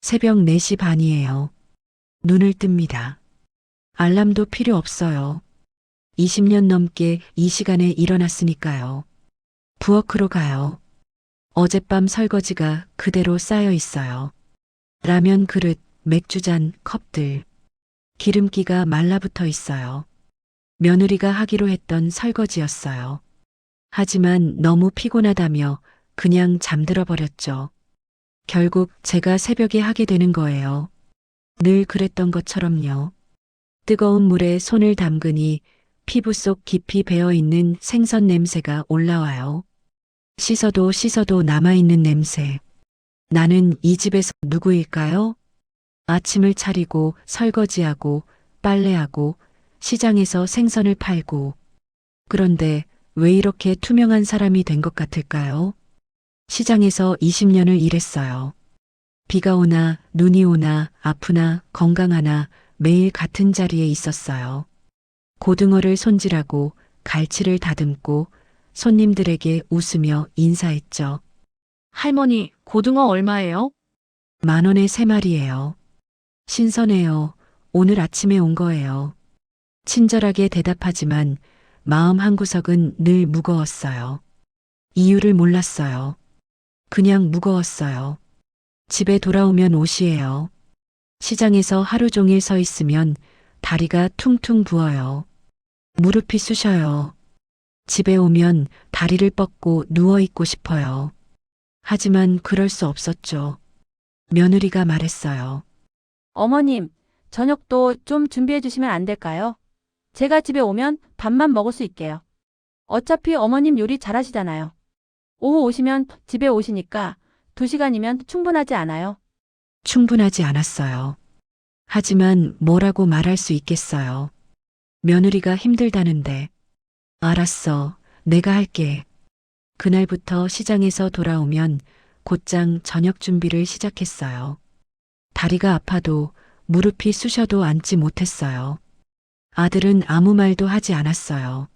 새벽 4시 반이에요. 눈을 뜹니다. 알람도 필요 없어요. 20년 넘게 이 시간에 일어났으니까요. 부엌으로 가요. 어젯밤 설거지가 그대로 쌓여 있어요. 라면 그릇, 맥주잔, 컵들. 기름기가 말라붙어 있어요. 며느리가 하기로 했던 설거지였어요. 하지만 너무 피곤하다며 그냥 잠들어 버렸죠. 결국 제가 새벽에 하게 되는 거예요. 늘 그랬던 것처럼요. 뜨거운 물에 손을 담그니 피부 속 깊이 배어 있는 생선 냄새가 올라와요. 씻어도 남아있는 냄새. 나는 이 집에서 누구일까요? 아침을 차리고 설거지하고 빨래하고 시장에서 생선을 팔고. 그런데 왜 이렇게 투명한 사람이 된 것 같을까요? 시장에서 20년을 일했어요. 비가 오나 눈이 오나 아프나 건강하나 매일 같은 자리에 있었어요. 고등어를 손질하고 갈치를 다듬고 손님들에게 웃으며 인사했죠. 할머니, 고등어 얼마예요? 10,000원에 3마리예요. 신선해요. 오늘 아침에 온 거예요. 친절하게 대답하지만 마음 한구석은 늘 무거웠어요. 이유를 몰랐어요. 그냥 무거웠어요. 집에 돌아오면 옷이에요. 시장에서 하루 종일 서 있으면 다리가 퉁퉁 부어요. 무릎이 쑤셔요. 집에 오면 다리를 뻗고 누워 있고 싶어요. 하지만 그럴 수 없었죠. 며느리가 말했어요. 어머님, 저녁도 좀 준비해 주시면 안 될까요? 제가 집에 오면 밥만 먹을 수 있게요. 어차피 어머님 요리 잘하시잖아요. 오후 오시면 집에 오시니까 2시간이면 충분하지 않아요? 충분하지 않았어요. 하지만 뭐라고 말할 수 있겠어요. 며느리가 힘들다는데. 알았어. 내가 할게. 그날부터 시장에서 돌아오면 곧장 저녁 준비를 시작했어요. 다리가 아파도 무릎이 쑤셔도 앉지 못했어요. 아들은 아무 말도 하지 않았어요.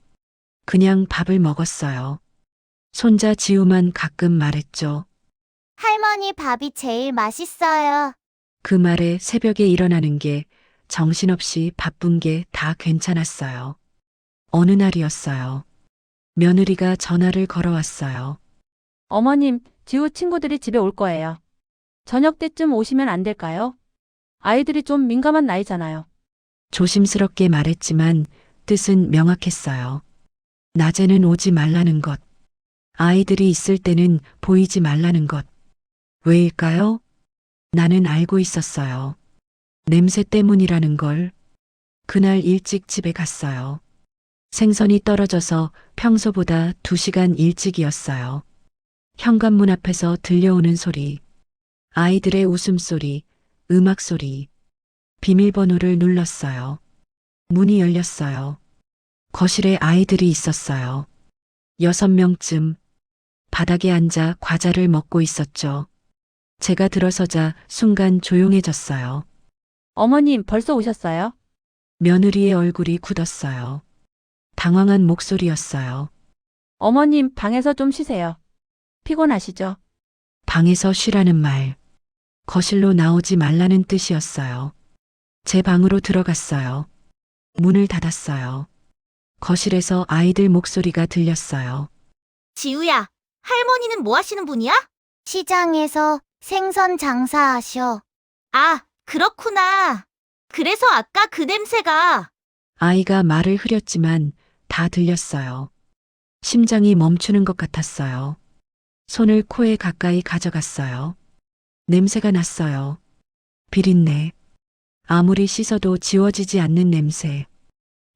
그냥 밥을 먹었어요. 손자 지우만 가끔 말했죠. 할머니 밥이 제일 맛있어요. 그 말에 새벽에 일어나는 게 정신없이 바쁜 게 다 괜찮았어요. 어느 날이었어요. 며느리가 전화를 걸어왔어요. 어머님, 지우 친구들이 집에 올 거예요. 저녁 때쯤 오시면 안 될까요? 아이들이 좀 민감한 나이잖아요. 조심스럽게 말했지만 뜻은 명확했어요. 낮에는 오지 말라는 것. 아이들이 있을 때는 보이지 말라는 것. 왜일까요? 나는 알고 있었어요. 냄새 때문이라는 걸. 그날 일찍 집에 갔어요. 생선이 떨어져서 평소보다 2시간 일찍이었어요. 현관문 앞에서 들려오는 소리, 아이들의 웃음소리, 음악소리. 비밀번호를 눌렀어요. 문이 열렸어요. 거실에 아이들이 있었어요. 6명쯤 바닥에 앉아 과자를 먹고 있었죠. 제가 들어서자 순간 조용해졌어요. 어머님, 벌써 오셨어요? 며느리의 얼굴이 굳었어요. 당황한 목소리였어요. 어머님, 방에서 좀 쉬세요. 피곤하시죠? 방에서 쉬라는 말. 거실로 나오지 말라는 뜻이었어요. 제 방으로 들어갔어요. 문을 닫았어요. 거실에서 아이들 목소리가 들렸어요. 지우야, 할머니는 뭐 하시는 분이야? 시장에서 생선 장사하셔. 아, 그렇구나. 그래서 아까 그 냄새가. 아이가 말을 흐렸지만 다 들렸어요. 심장이 멈추는 것 같았어요. 손을 코에 가까이 가져갔어요. 냄새가 났어요. 비린내. 아무리 씻어도 지워지지 않는 냄새.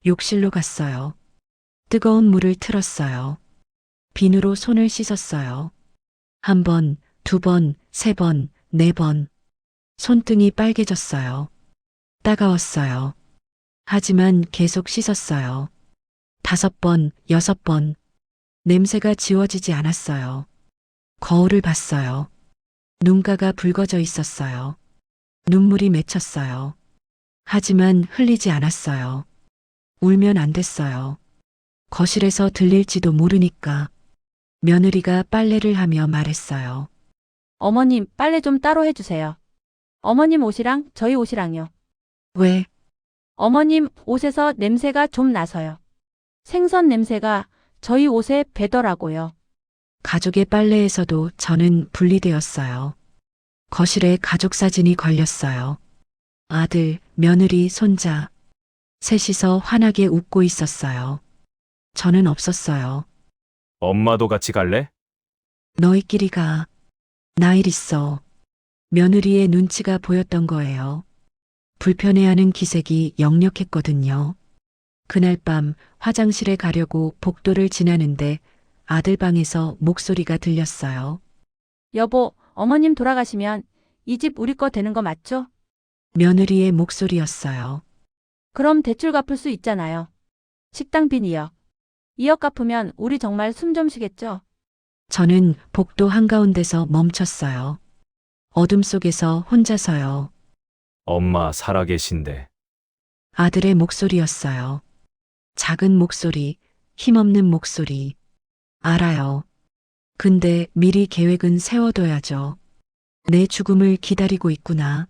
욕실로 갔어요. 뜨거운 물을 틀었어요. 비누로 손을 씻었어요. 1번, 2번, 3번, 4번. 손등이 빨개졌어요. 따가웠어요. 하지만 계속 씻었어요. 5번, 6번. 냄새가 지워지지 않았어요. 거울을 봤어요. 눈가가 붉어져 있었어요. 눈물이 맺혔어요. 하지만 흘리지 않았어요. 울면 안 됐어요. 거실에서 들릴지도 모르니까. 며느리가 빨래를 하며 말했어요. 어머님, 빨래 좀 따로 해주세요. 어머님 옷이랑 저희 옷이랑요. 왜? 어머님 옷에서 냄새가 좀 나서요. 생선 냄새가 저희 옷에 배더라고요. 가족의 빨래에서도 저는 분리되었어요. 거실에 가족 사진이 걸렸어요. 아들, 며느리, 손자. 셋이서 환하게 웃고 있었어요. 저는 없었어요. 엄마도 같이 갈래? 너희끼리 가. 나 일 있어. 며느리의 눈치가 보였던 거예요. 불편해하는 기색이 역력했거든요. 그날 밤 화장실에 가려고 복도를 지나는데 아들 방에서 목소리가 들렸어요. 여보, 어머님 돌아가시면 이 집 우리 거 되는 거 맞죠? 며느리의 목소리였어요. 그럼 대출 갚을 수 있잖아요. 식당빈 2억. 2억 갚으면 우리 정말 숨 좀 쉬겠죠? 저는 복도 한가운데서 멈췄어요. 어둠 속에서 혼자서요. 엄마 살아계신데. 아들의 목소리였어요. 작은 목소리, 힘없는 목소리. 알아요. 근데 미리 계획은 세워둬야죠. 내 죽음을 기다리고 있구나.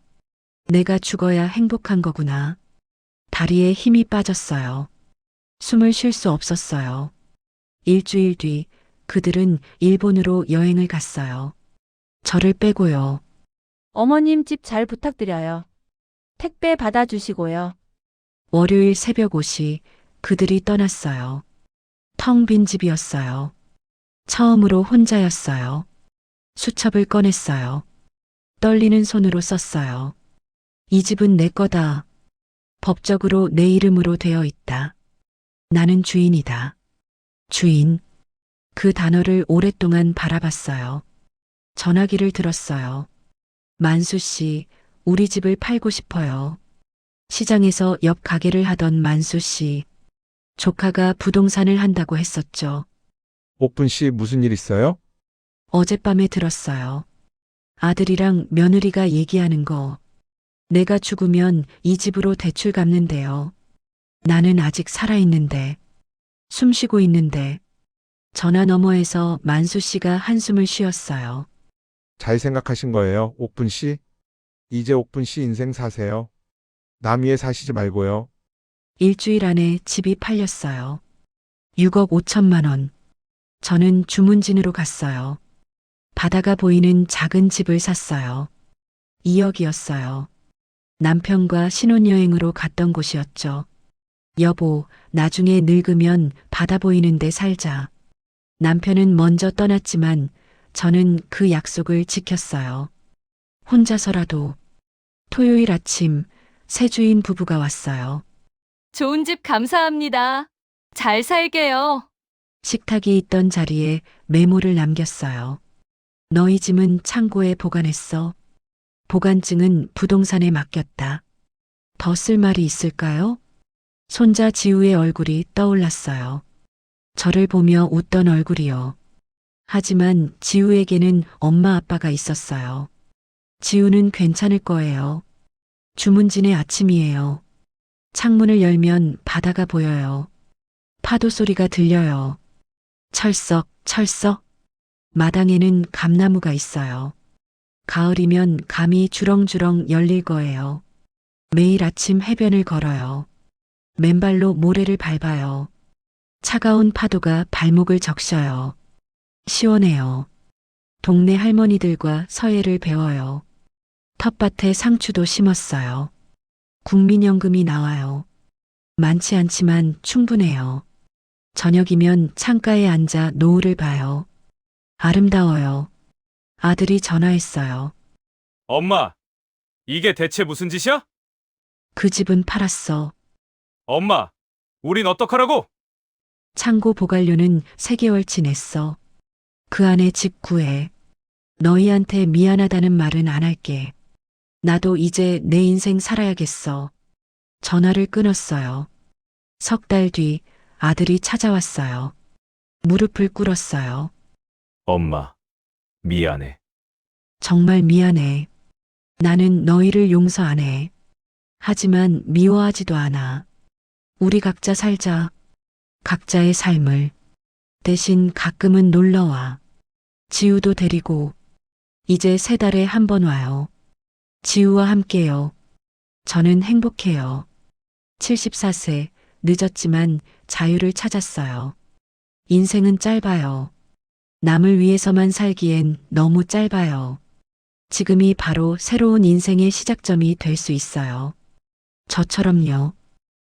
내가 죽어야 행복한 거구나. 다리에 힘이 빠졌어요. 숨을 쉴 수 없었어요. 일주일 뒤 그들은 일본으로 여행을 갔어요. 저를 빼고요. 어머님 집 잘 부탁드려요. 택배 받아주시고요. 월요일 새벽 5시 그들이 떠났어요. 텅 빈 집이었어요. 처음으로 혼자였어요. 수첩을 꺼냈어요. 떨리는 손으로 썼어요. 이 집은 내 거다. 법적으로 내 이름으로 되어 있다. 나는 주인이다. 주인. 그 단어를 오랫동안 바라봤어요. 전화기를 들었어요. 만수 씨, 우리 집을 팔고 싶어요. 시장에서 옆 가게를 하던 만수 씨. 조카가 부동산을 한다고 했었죠. 옥분 씨 무슨 일 있어요? 어젯밤에 들었어요. 아들이랑 며느리가 얘기하는 거. 내가 죽으면 이 집으로 대출 갚는데요. 나는 아직 살아있는데, 숨 쉬고 있는데, 전화 너머에서 만수 씨가 한숨을 쉬었어요. 잘 생각하신 거예요, 옥분 씨? 이제 옥분 씨 인생 사세요. 남 위에 사시지 말고요. 일주일 안에 집이 팔렸어요. 6억 5천만 원. 저는 주문진으로 갔어요. 바다가 보이는 작은 집을 샀어요. 2억이었어요. 남편과 신혼여행으로 갔던 곳이었죠. 여보, 나중에 늙으면 바다 보이는 데 살자. 남편은 먼저 떠났지만 저는 그 약속을 지켰어요. 혼자서라도. 토요일 아침 새 주인 부부가 왔어요. 좋은 집 감사합니다. 잘 살게요. 식탁이 있던 자리에 메모를 남겼어요. 너희 짐은 창고에 보관했어. 보관증은 부동산에 맡겼다. 더 쓸 말이 있을까요? 손자 지우의 얼굴이 떠올랐어요. 저를 보며 웃던 얼굴이요. 하지만 지우에게는 엄마 아빠가 있었어요. 지우는 괜찮을 거예요. 주문진의 아침이에요. 창문을 열면 바다가 보여요. 파도 소리가 들려요. 철썩, 철썩. 마당에는 감나무가 있어요. 가을이면 감이 주렁주렁 열릴 거예요. 매일 아침 해변을 걸어요. 맨발로 모래를 밟아요. 차가운 파도가 발목을 적셔요. 시원해요. 동네 할머니들과 서예를 배워요. 텃밭에 상추도 심었어요. 국민연금이 나와요. 많지 않지만 충분해요. 저녁이면 창가에 앉아 노을을 봐요. 아름다워요. 아들이 전화했어요. 엄마, 이게 대체 무슨 짓이야? 그 집은 팔았어. 엄마, 우린 어떡하라고? 창고 보관료는 3개월치 냈어. 그 안에 집 구해. 너희한테 미안하다는 말은 안 할게. 나도 이제 내 인생 살아야겠어. 전화를 끊었어요. 석 달 뒤 아들이 찾아왔어요. 무릎을 꿇었어요. 엄마, 미안해. 정말 미안해. 나는 너희를 용서 안 해. 하지만 미워하지도 않아. 우리 각자 살자. 각자의 삶을. 대신 가끔은 놀러와. 지우도 데리고. 이제 3달에 한 번 와요. 지우와 함께요. 저는 행복해요. 74세, 늦었지만 자유를 찾았어요. 인생은 짧아요. 남을 위해서만 살기엔 너무 짧아요. 지금이 바로 새로운 인생의 시작점이 될 수 있어요. 저처럼요.